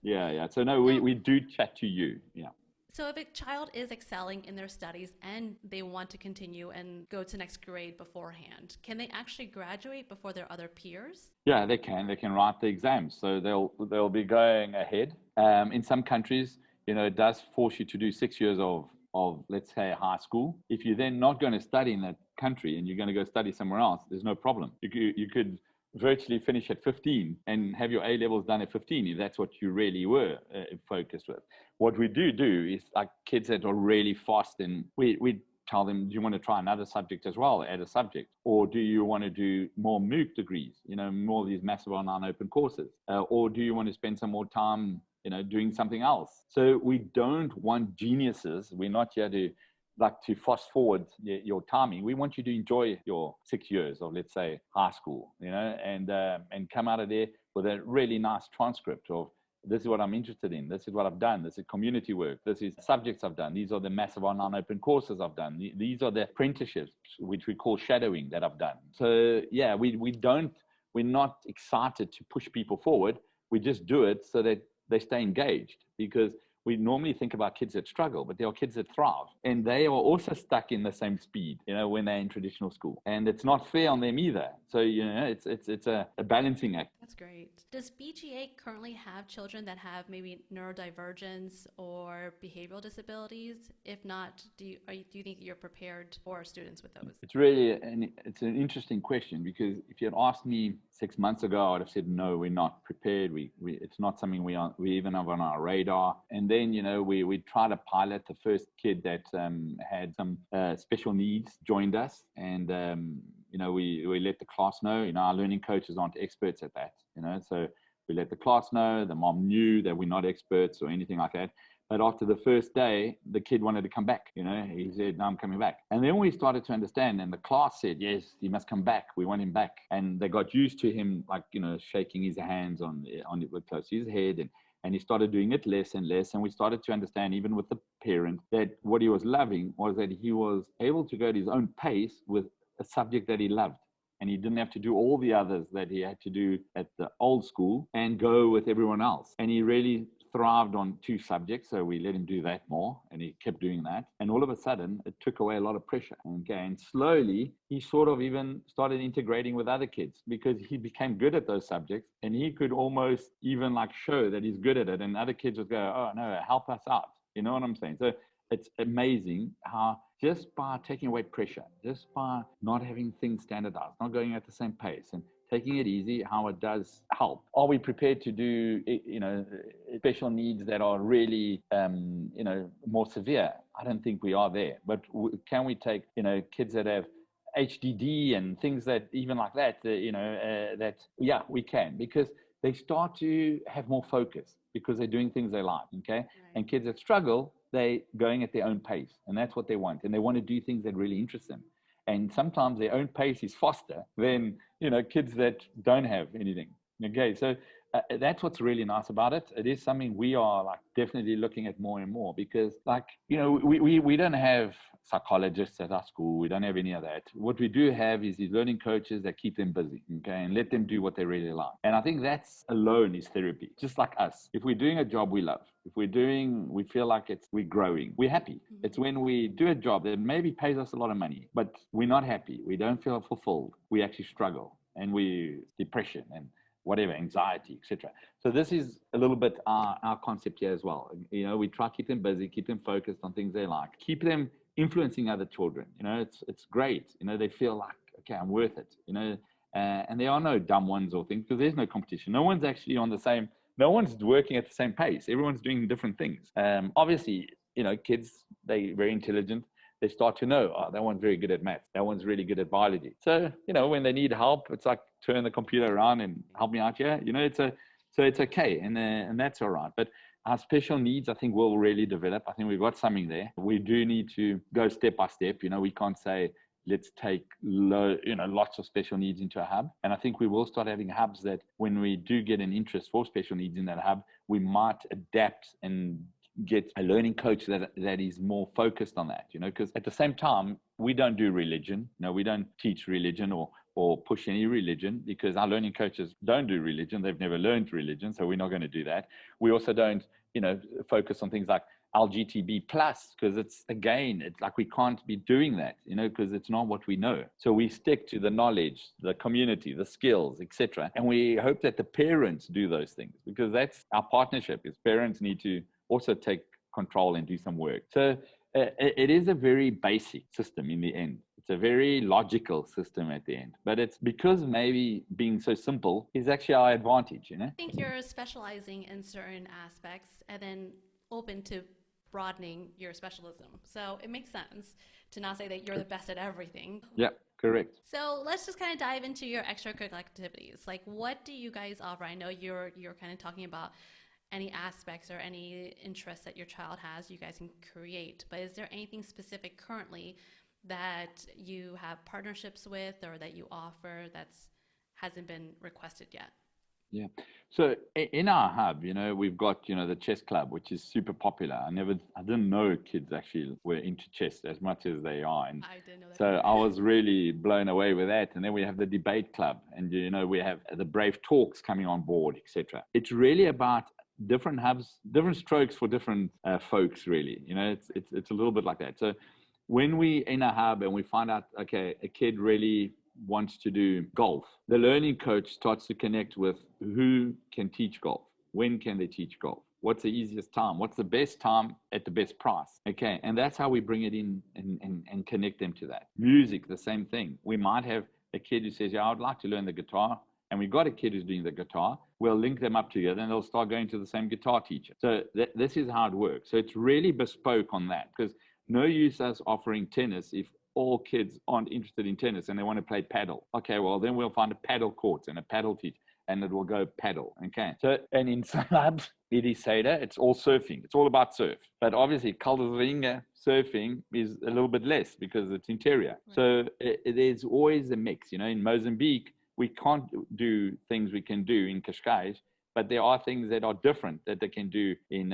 Yeah. So no, we do chat to you. Yeah. So if a child is excelling in their studies and they want to continue and go to next grade beforehand, can they actually graduate before their other peers? Yeah, they can. They can write the exams. So they'll be going ahead. In some countries, it does force you to do 6 years of let's say high school. If you're then not going to study in that country and you're going to go study somewhere else, there's no problem. You could virtually finish at 15 and have your A levels done at 15 if that's what you really were focused with. What we do is like kids that are really fast, and we tell them, do you want to try another subject as well, add a subject? Or do you want to do more MOOC degrees, more of these massive online open courses? Or do you want to spend some more time doing something else? So we don't want geniuses. We're not here to fast forward your timing. We want you to enjoy your 6 years of, let's say, high school, and come out of there with a really nice transcript of, this is what I'm interested in. This is what I've done. This is community work. This is subjects I've done. These are the massive online open courses I've done. These are the apprenticeships, which we call shadowing, that I've done. So yeah, we're not excited to push people forward. We just do it so that they stay engaged, because we normally think about kids that struggle, but there are kids that thrive, and they are also stuck in the same speed, when they're in traditional school, and it's not fair on them either. So, it's a balancing act. That's great. Does BGA currently have children that have maybe neurodivergence or behavioral disabilities? If not, do you think you're prepared for students with those? It's really it's an interesting question, because if you had asked me 6 months ago, I would have said, no, we're not prepared. It's not something we even have on our radar. And then, we tried to pilot. The first kid that had some special needs joined us, and we let the class know. Our learning coaches aren't experts at that, so we let the class know. The mom knew that we're not experts or anything like that. But after the first day, the kid wanted to come back. He said, no, I'm coming back. And then we started to understand, and the class said, yes, he must come back. We want him back. And they got used to him, shaking his hands on close to his head. And he started doing it less and less. And we started to understand, even with the parent, that what he was loving was that he was able to go at his own pace with a subject that he loved. And he didn't have to do all the others that he had to do at the old school and go with everyone else. And he really thrived on 2 subjects, so we let him do that more, and he kept doing that. And all of a sudden, it took away a lot of pressure. Okay, and slowly, he sort of even started integrating with other kids, because he became good at those subjects, and he could almost even show that he's good at it, and other kids would go, oh no, help us out. You know what I'm saying? So it's amazing how just by taking away pressure, just by not having things standardized, not going at the same pace, and taking it easy, how it does help. Are we prepared to do, special needs that are really, more severe? I don't think we are there. But can we take, kids that have HDD and things that even like that, we can, because they start to have more focus because they're doing things they like, okay? Right. And kids that struggle, they're going at their own pace, and that's what they want. And they want to do things that really interest them. And sometimes their own pace is faster than, kids that don't have anything, okay? So that's what's really nice about it. It is something we are definitely looking at more and more, because we don't have psychologists at our school. We don't have any of that. What we do have is these learning coaches that keep them busy, okay, and let them do what they really like. And I think that's alone is therapy, just like us. If we're doing a job we love, if we feel like we're growing, we're happy. Mm-hmm. It's when we do a job that maybe pays us a lot of money, but we're not happy, we don't feel fulfilled, we actually struggle, and depression and whatever, anxiety, etc. So this is a little bit our concept here as well. We try to keep them busy, keep them focused on things they like, keep them influencing other children. It's great. They feel like, okay, I'm worth it. And there are no dumb ones or things, because there's no competition. No one's actually no one's working at the same pace. Everyone's doing different things. Obviously, kids, they're very intelligent. They start to know, that one's very good at math. That one's really good at biology. So, when they need help, it's like, turn the computer around and help me out here. So it's okay. And that's all right. But our special needs, I think, will really develop. I think we've got something there. We do need to go step by step. We can't say, let's take lots of special needs into a hub. And I think we will start having hubs that when we do get an interest for special needs in that hub, we might adapt and get a learning coach that is more focused on that, because at the same time, we don't do religion. We don't teach religion or push any religion, because our learning coaches don't do religion. They've never learned religion, so we're not going to do that. We also don't, focus on things like LGTB plus, because it's like we can't be doing that, because it's not what we know. So we stick to the knowledge, the community, the skills, etc. And we hope that the parents do those things, because that's our partnership. Is parents need to also take control and do some work. So it is a very basic system in the end. It's a very logical system at the end, but it's because maybe being so simple is actually our advantage, I think you're specializing in certain aspects and then open to broadening your specialism. So it makes sense to not say that you're the best at everything. Yeah, correct. So let's just kind of dive into your extracurricular activities. Like, what do you guys offer? I know you're kind of talking about any aspects or any interests that your child has, you guys can create. But is there anything specific currently that you have partnerships with or that you offer that's hasn't been requested yet? Yeah. So in our hub, we've got, the chess club, which is super popular. I didn't know kids actually were into chess as much as they are. And I didn't know that. So I was really blown away with that. And then we have the debate club, and, we have the Brave Talks coming on board, etc. It's really about different hubs, different strokes for different folks, really. It's a little bit like that. So when we in a hub and we find out, okay, a kid really wants to do golf, the learning coach starts to connect with who can teach golf. When can they teach golf? What's the easiest time? What's the best time at the best price? Okay, and that's how we bring it in and connect them to that. Music, the same thing. We might have a kid who says, yeah, I'd like to learn the guitar. And we've got a kid who's doing the guitar. We'll link them up together and they'll start going to the same guitar teacher. So this is how it works. So it's really bespoke on that, because no use us offering tennis if all kids aren't interested in tennis and they want to play paddle. Okay, well, then we'll find a paddle court and a paddle teacher, and it will go paddle. Okay. So, and in some labs, it is Seda, it's all surfing. It's all about surf. But obviously, Calderinga surfing is a little bit less because it's interior. Right. So there's always a mix. In Mozambique, we can't do things we can do in Cascais, but there are things that are different that they can do in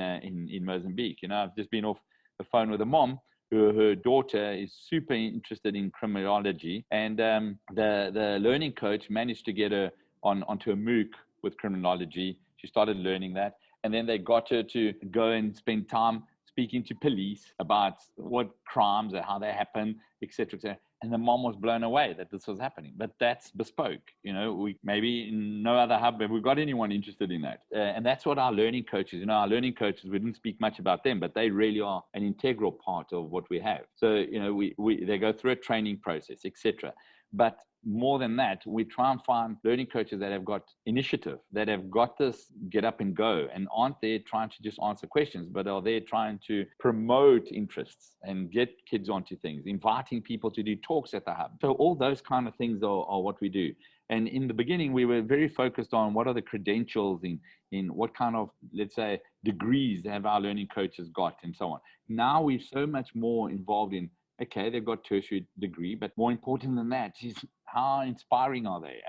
Mozambique. I've just been off the phone with a mom. Her daughter is super interested in criminology, and the learning coach managed to get her onto a MOOC with criminology. She started learning that, and then they got her to go and spend time speaking to police about what crimes and how they happen, etc., etc. And the mom was blown away that this was happening. But that's bespoke. We maybe in no other hub have we got anyone interested in that. And that's what our learning coaches, our learning coaches, we didn't speak much about them, but they really are an integral part of what we have. So, they go through a training process, etc. But more than that, we try and find learning coaches that have got initiative, that have got this get up and go, and aren't there trying to just answer questions, but are there trying to promote interests and get kids onto things, inviting people to do talks at the hub. So all those kind of things are what we do. And in the beginning, we were very focused on what are the credentials in what kind of, let's say, degrees have our learning coaches got and so on. Now we're so much more involved in, okay, they've got tertiary degree, but more important than that is how inspiring are they?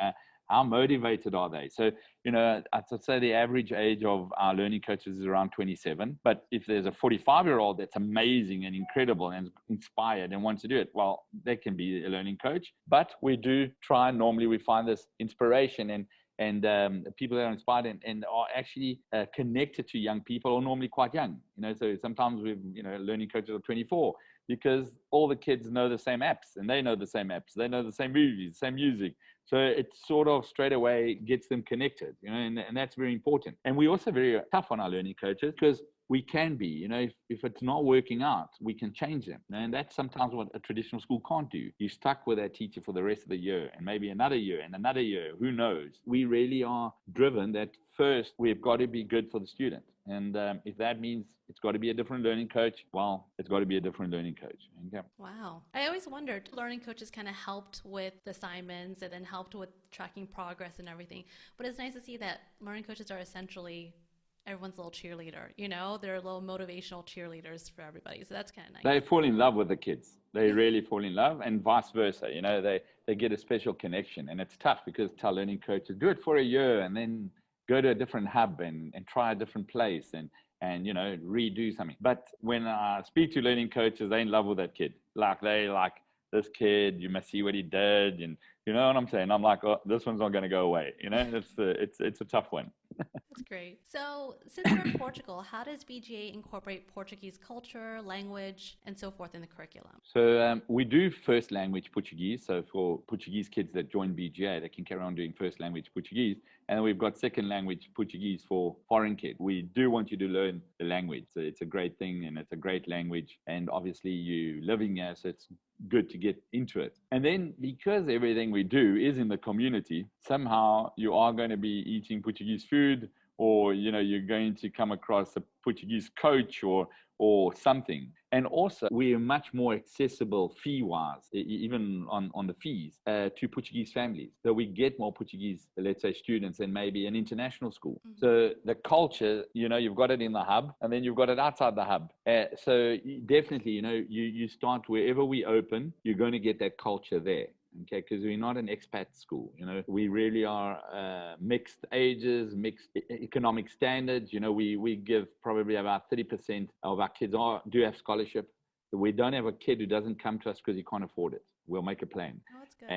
How motivated are they? So, I'd say the average age of our learning coaches is around 27. But if there's a 45-year-old that's amazing and incredible and inspired and wants to do it, well, they can be a learning coach. But we do try, normally we find this inspiration and people that are inspired and are actually connected to young people are normally quite young. So sometimes we've, learning coaches are 24 because all the kids know the same apps and they know the same apps. They know the same movies, same music. So it sort of straight away gets them connected, and that's very important. And we're also very tough on our learning coaches because we can be, if it's not working out, we can change them. And that's sometimes what a traditional school can't do. You're stuck with that teacher for the rest of the year and maybe another year and another year, who knows? We really are driven that first we've got to be good for the student. And if that means it's got to be a different learning coach, well, it's got to be a different learning coach. Okay. Wow. I always wondered, learning coaches kind of helped with assignments and then helped with tracking progress and everything. But it's nice to see that learning coaches are essentially everyone's little cheerleader, they're little motivational cheerleaders for everybody. So that's kind of nice. They fall in love with the kids. They really fall in love, and vice versa. They get a special connection. And it's tough because tell learning coaches, do it for a year and then go to a different hub and try a different place and redo something. But when I speak to learning coaches, they're in love with that kid. They like this kid, you must see what he did. And you know what I'm saying? I'm like, oh, this one's not going to go away. It's a tough one. That's great. So since you're in Portugal, how does BGA incorporate Portuguese culture, language, and so forth in the curriculum? So we do first language Portuguese. So for Portuguese kids that join BGA, they can carry on doing first language Portuguese. And then we've got second language Portuguese for foreign kids. We do want you to learn the language. So it's a great thing and it's a great language. And obviously you living here, so it's good to get into it. And then because everything we do is in the community, somehow you are going to be eating Portuguese food, or you're going to come across a Portuguese coach or something. And also we are much more accessible fee-wise, even on the fees, to Portuguese families. So we get more Portuguese, let's say, students than maybe an international school. Mm-hmm. So the culture, you've got it in the hub and then you've got it outside the hub. So definitely, you start wherever we open, you're going to get that culture there. Okay, because we're not an expat school, we really are mixed ages, mixed economic standards. We give probably about 30% of our kids do have scholarship. We don't have a kid who doesn't come to us because he can't afford it. We'll make a plan. Oh, that's good.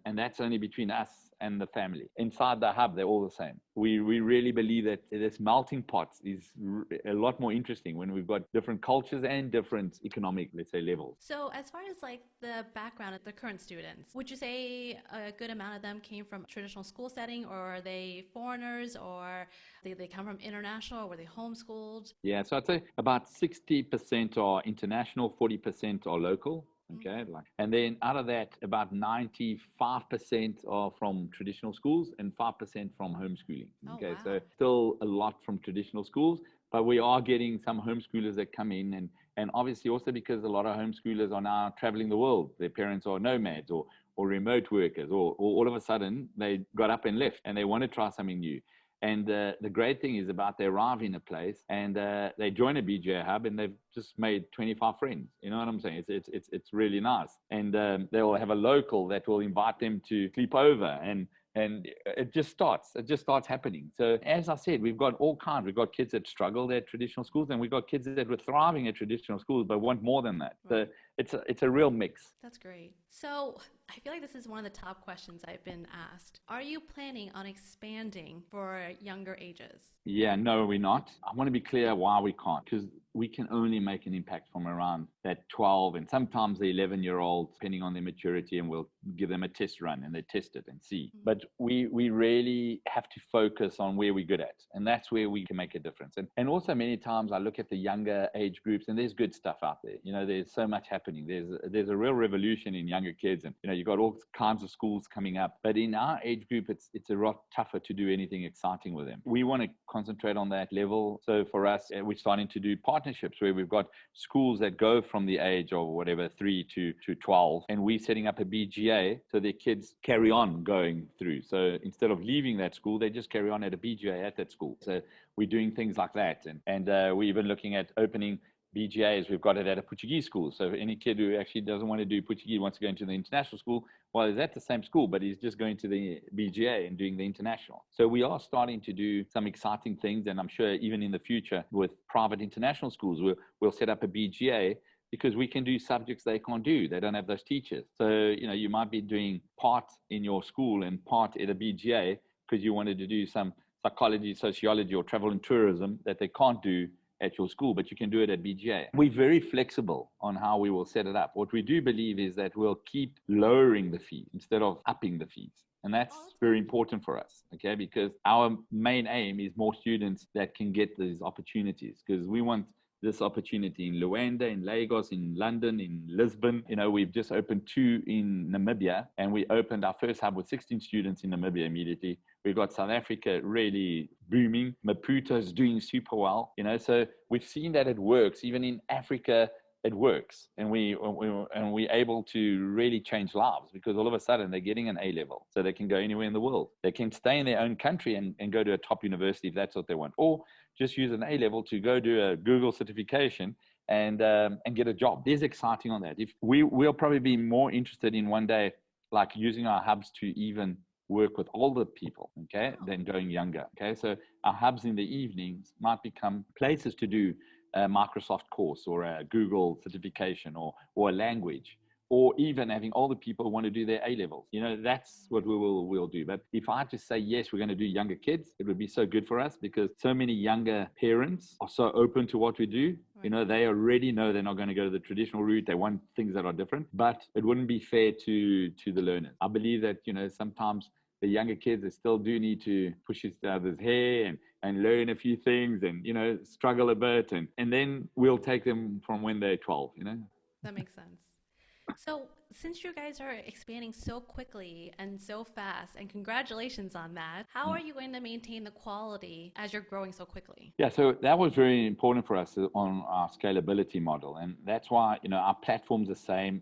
And that's only between us and the family. Inside the hub, they're all the same. We really believe that this melting pot is a lot more interesting when we've got different cultures and different economic, let's say, levels. So as far as like the background of the current students, would you say a good amount of them came from traditional school setting, or are they foreigners, or they come from international, or were they homeschooled? Yeah, so I'd say about 60% are international, 40% are local. Okay, and then out of that, about 95% are from traditional schools and 5% from homeschooling. Okay, wow. So still a lot from traditional schools, but we are getting some homeschoolers that come in, and obviously also because a lot of homeschoolers are now traveling the world. Their parents are nomads or remote workers, or all of a sudden they got up and left and they want to try something new. And the great thing is about they arrive in a place and they join a BGA hub and they've just made 25 friends. You know what I'm saying? It's really nice. And they'll have a local that will invite them to sleep over, and it just starts happening. So as I said, we've got all kinds. We've got kids that struggled at traditional schools, and we've got kids that were thriving at traditional schools but want more than that. Right. So it's a real mix. That's great. So I feel like this is one of the top questions I've been asked. Are you planning on expanding for younger ages? Yeah, no, we're not. I want to be clear why we can't, because we can only make an impact from around that 12 and sometimes the 11-year-old, depending on their maturity, and we'll give them a test run and they test it and see. Mm-hmm. But we really have to focus on where we're good at, and that's where we can make a difference. And also many times I look at the younger age groups and there's good stuff out there. There's so much happening happening. There's a real revolution in younger kids, and you've got all kinds of schools coming up. But in our age group, it's a lot tougher to do anything exciting with them. We want to concentrate on that level. So for us, we're starting to do partnerships where we've got schools that go from the age of whatever 3 to 12, and we're setting up a BGA so their kids carry on going through. So instead of leaving that school, they just carry on at a BGA at that school. So we're doing things like that, and we're even looking at opening BGAs. We've got it at a Portuguese school. So any kid who actually doesn't want to do Portuguese, wants to go into the international school, well, he's at the same school, but he's just going to the BGA and doing the international. So we are starting to do some exciting things, and I'm sure even in the future with private international schools, we'll set up a BGA, because we can do subjects they can't do. They don't have those teachers. So, you might be doing part in your school and part at a BGA because you wanted to do some psychology, sociology, or travel and tourism that they can't do at your school, but you can do it at BGA. We're very flexible on how we will set it up. What we do believe is that we'll keep lowering the fee instead of upping the fees. And that's very important for us, okay? Because our main aim is more students that can get these opportunities, because we want this opportunity in Luanda, in Lagos, in London, in Lisbon. We've just opened 2 in Namibia, and we opened our first hub with 16 students in Namibia immediately. We've got South Africa really booming. Maputo is doing super well. So we've seen that it works. Even in Africa, it works. And we're able to really change lives, because all of a sudden they're getting an A level. So they can go anywhere in the world. They can stay in their own country and go to a top university if that's what they want. Or just use an A level to go do a Google certification and get a job. There's exciting on that. If we'll probably be more interested in one day, like using our hubs to even work with older people, okay, than going younger. Okay, so our hubs in the evenings might become places to do a Microsoft course or a Google certification or a language, or even having older people want to do their A levels. That's what we'll do. But if I had to say, yes, we're going to do younger kids, it would be so good for us, because so many younger parents are so open to what we do. Right. They already know they're not going to go to the traditional route. They want things that are different, but it wouldn't be fair to the learners. I believe that, sometimes the younger kids, they still do need to push each other's hair and learn a few things and, struggle a bit. And then we'll take them from when they're 12, That makes sense. So since you guys are expanding so quickly and so fast, and congratulations on that, how are you going to maintain the quality as you're growing so quickly? Yeah, so that was very important for us on our scalability model. And that's why, our platform's the same,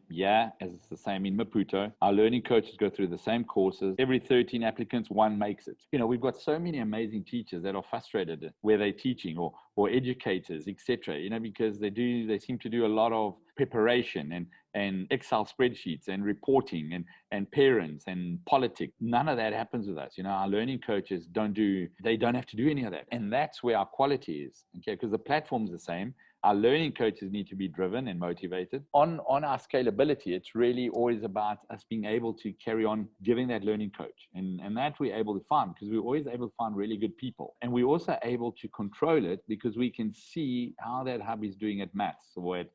as it's the same in Maputo. Our learning coaches go through the same courses. Every 13 applicants, 1 makes it. We've got so many amazing teachers that are frustrated where they're teaching, or educators, etc. Because they seem to do a lot of preparation and Excel spreadsheets and reporting and parents and politics. None of that happens with us. Our learning coaches don't have to do any of that. And that's where our quality is, okay? Because the platform's the same. Our learning coaches need to be driven and motivated. On our scalability, it's really always about us being able to carry on giving that learning coach. And that we're able to find, because we're always able to find really good people. And we're also able to control it, because we can see how that hub is doing at maths or at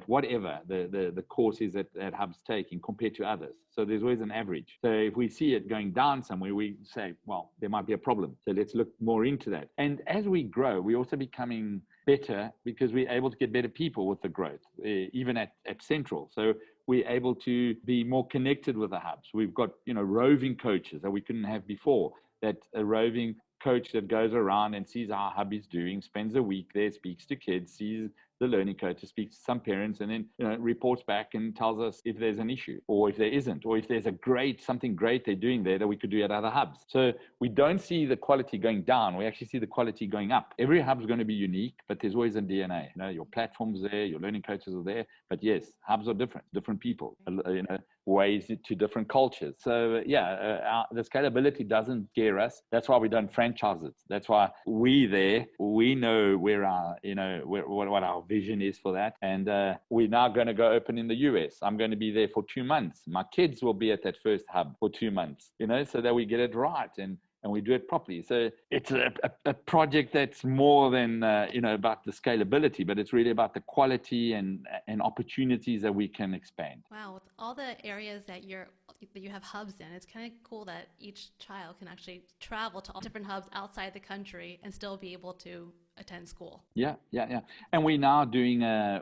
whatever the course is that hub's taking compared to others. So there's always an average. So if we see it going down somewhere, we say, well, there might be a problem. So let's look more into that. And as we grow, we're also becoming better, because we're able to get better people with the growth, even at Central. So we're able to be more connected with the hubs. We've got, roving coaches that we couldn't have before. That a roving coach that goes around and sees how our hub is doing, spends a week there, speaks to kids, sees the learning coach, speaks to some parents, and then reports back and tells us if there's an issue or if there isn't, or if there's something great they're doing there that we could do at other hubs. So we don't see the quality going down. We actually see the quality going up. Every hub is going to be unique, but there's always a DNA. Your platform's there, your learning coaches are there, but yes, hubs are different people, ways to different cultures. So the scalability doesn't scare us. That's why we don't franchise it. That's why we know where our, what our vision is for that. And we're now going to go open in the US. I'm going to be there for 2 months. My kids will be at that first hub for 2 months, so that we get it right and we do it properly. So it's a project that's more than, about the scalability, but it's really about the quality and opportunities that we can expand. Wow, with all the areas that you have hubs in, it's kind of cool that each child can actually travel to all different hubs outside the country and still be able to attend school. Yeah. And we're now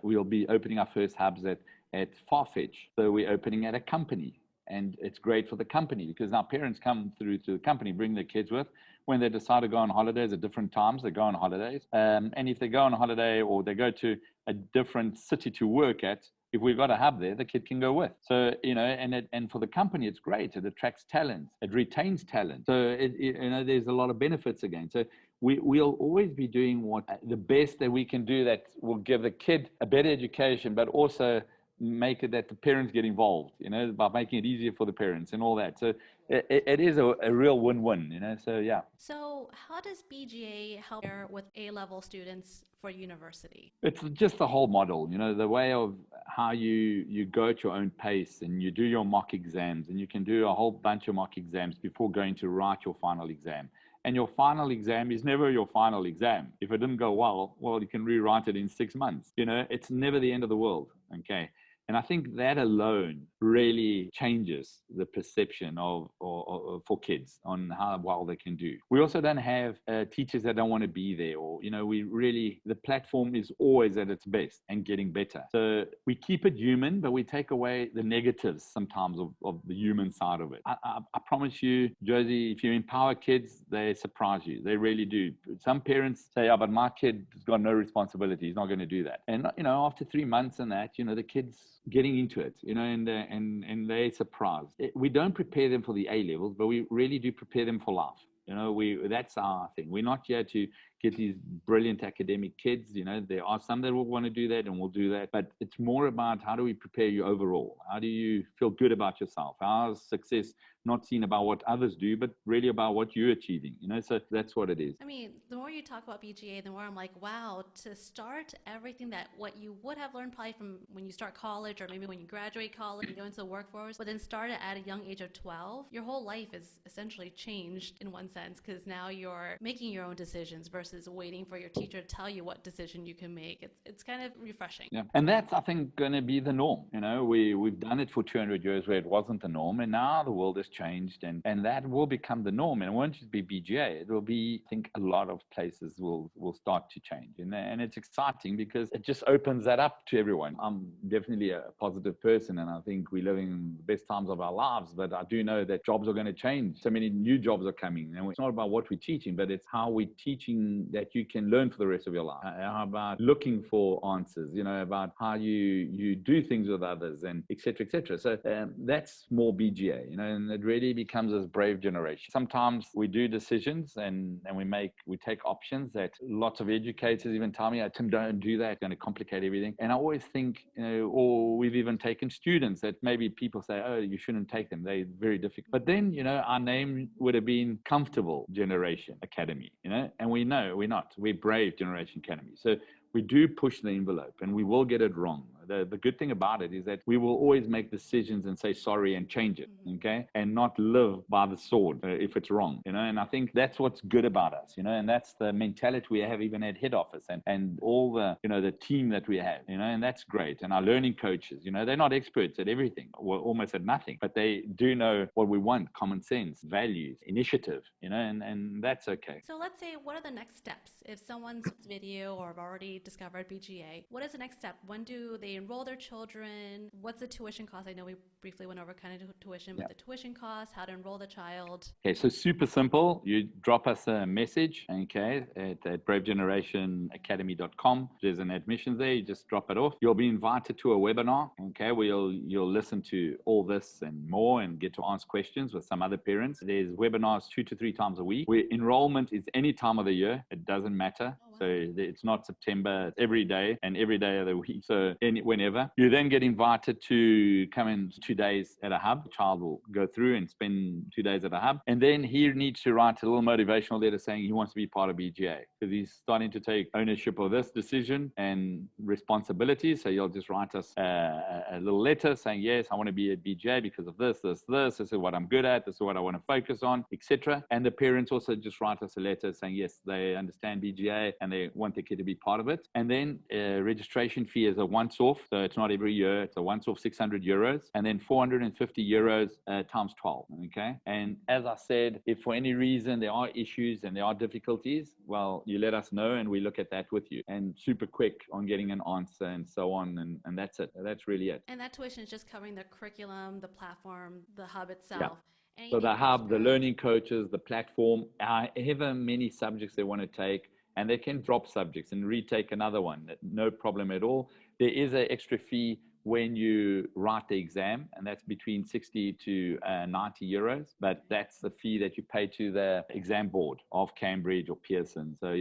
we'll be opening our first hubs at at Farfetch. So we're opening at a company. And it's great for the company because now parents come through to the company, bring their kids with. When they decide to go on holidays at different times, they go on holidays. And if they go on holiday or they go to a different city to work at, if we've got a hub there, the kid can go with. So, and for the company, it's great. It attracts talent. It retains talent. So, there's a lot of benefits again. So we'll always be doing the best that we can do that will give the kid a better education, but also make it that the parents get involved, by making it easier for the parents and all that. So it is a real win-win, so yeah. So how does BGA help with A-level students for university? It's just the whole model, the way of how you go at your own pace and you do your mock exams, and you can do a whole bunch of mock exams before going to write your final exam. And your final exam is never your final exam. If it didn't go well, you can rewrite it in 6 months. It's never the end of the world, okay? And I think that alone really changes the perception for kids on how well they can do. We also don't have teachers that don't want to be there, or, the platform is always at its best and getting better. So we keep it human, but we take away the negatives sometimes of the human side of it. I promise you, Josie, if you empower kids, they surprise you. They really do. Some parents say, but my kid has got no responsibility. He's not going to do that. And, after 3 months and that, the kids getting into it, and they're surprised. We don't prepare them for the A levels, but we really do prepare them for life. That's our thing. We're not here to get these brilliant academic kids. There are some that will want to do that, and will do that. But it's more about how do we prepare you overall? How do you feel good about yourself? How's success not seen about what others do, but really about what you're achieving? So that's what it is. I mean, the more you talk about BGA, the more I'm like, wow, to start everything that what you would have learned probably from when you start college, or maybe when you graduate college and go into the workforce, but then start it at a young age of 12, your whole life is essentially changed in one sense, because now you're making your own decisions versus waiting for your teacher to tell you what decision you can make. It's kind of refreshing. Yeah, and that's, I think, going to be the norm. We've done it for 200 years where it wasn't the norm, and now the world has changed, and that will become the norm. And it won't just be BGA, it will be, I think, a lot of places will start to change, and it's exciting because it just opens that up to everyone. I'm definitely a positive person, and I think we're living the best times of our lives, but I do know that jobs are going to change. So many new jobs are coming, and it's not about what we're teaching, but it's how we're teaching that you can learn for the rest of your life. How about looking for answers, about how you do things with others, and et cetera, et cetera. So that's more BGA, and it really becomes this brave generation. Sometimes we do decisions and we take options that lots of educators even tell me, Tim, don't do that, it's going to complicate everything. And I always think, or we've even taken students that maybe people say, oh, you shouldn't take them, they're very difficult. But then, our name would have been Comfortable Generation Academy, and we know we're not. We're Brave Generation Academy. So we do push the envelope, and we will get it wrong. The good thing about it is that we will always make decisions and say sorry and change it, okay? And not live by the sword if it's wrong, and I think that's what's good about us, and that's the mentality we have even at head office, and all the, the team that we have, and that's great. And our learning coaches, they're not experts at everything, or almost at nothing, but they do know what we want: common sense, values, initiative, and that's okay. So let's say, what are the next steps? If someone's video or have already discovered BGA, what is the next step? When do they enroll their children? What's the tuition cost? I know we briefly went over kind of tuition, but the tuition cost, how to enroll the child. Okay, so super simple. You drop us a message, okay, at bravegenerationacademy.com. There's an admission there. You just drop it off. You'll be invited to a webinar, okay, where you'll listen to all this and more and get to ask questions with some other parents. There's webinars 2 to 3 times a week. Where enrollment is any time of the year. It doesn't matter. Oh, wow. So it's not September, it's every day and every day of the week. So whenever. You then get invited to come in 2 days at a hub. The child will go through and spend 2 days at a hub. And then he needs to write a little motivational letter saying he wants to be part of BGA, because he's starting to take ownership of this decision and responsibility. So you'll just write us a little letter saying, yes, I want to be at BGA because of this. This is what I'm good at. This is what I want to focus on, etc. And the parents also just write us a letter saying, yes, they understand BGA and they want their kid to be part of it. And then registration fee is a once-off, so it's not every year. It's a once-off 600 euros, and then 450 euros times 12. Okay. And as I said, if for any reason there are issues and there are difficulties, well, you let us know and we look at that with you, and super quick on getting an answer and so on. And that's it. That's really it. And that tuition is just covering the curriculum, the platform, the hub itself. Yeah. So the hub, the learning coaches, the platform, however many subjects they want to take, and they can drop subjects and retake another one. No problem at all. There is an extra fee when you write the exam, and that's between 60 to 90 euros. But that's the fee that you pay to the exam board of Cambridge or Pearson. So,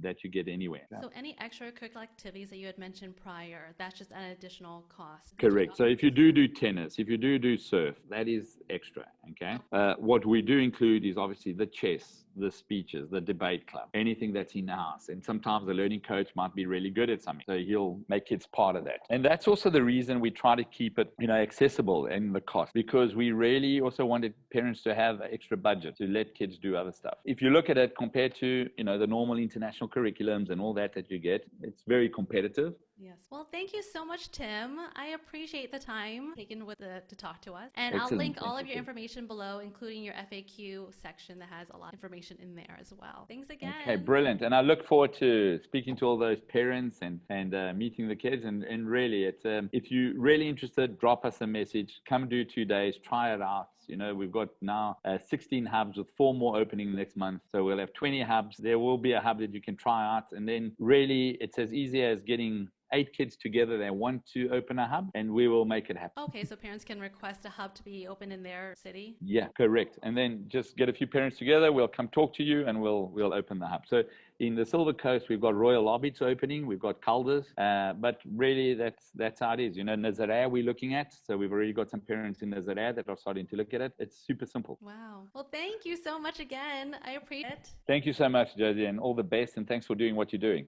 that you get anywhere. So any extracurricular activities that you had mentioned prior, that's just an additional cost? Correct. So if you do tennis, if you do surf, that is extra, okay? What we do include is obviously the chess, the speeches, the debate club, anything that's in-house. And sometimes the learning coach might be really good at something, so he'll make kids part of that. And that's also the reason we try to keep it, accessible in the cost, because we really also wanted parents to have extra budget to let kids do other stuff. If you look at it compared to, the normal international curriculums and all that you get, it's very competitive. Yes. Well, thank you so much, Tim. I appreciate the time taken to talk to us. And Excellent. I'll link all of your information below, including your FAQ section that has a lot of information in there as well. Thanks again. Okay, brilliant. And I look forward to speaking to all those parents and meeting the kids. And really, it's if you're really interested, drop us a message. Come do 2 days, try it out. We've got now 16 hubs with 4 more opening next month. So we'll have 20 hubs. There will be a hub that you can try out. And then really, it's as easy as getting 8 kids together that want to open a hub, and we will make it happen. Okay, so parents can request a hub to be open in their city? Yeah, correct. And then just get a few parents together. We'll come talk to you, and we'll open the hub. So in the Silver Coast, we've got Royal Orbit's opening. We've got Caldas. But really, that's how it is. Nazaré we're looking at. So we've already got some parents in Nazaré that are starting to look at it. It's super simple. Wow. Well, thank you so much again. I appreciate it. Thank you so much, Josie, and all the best. And thanks for doing what you're doing.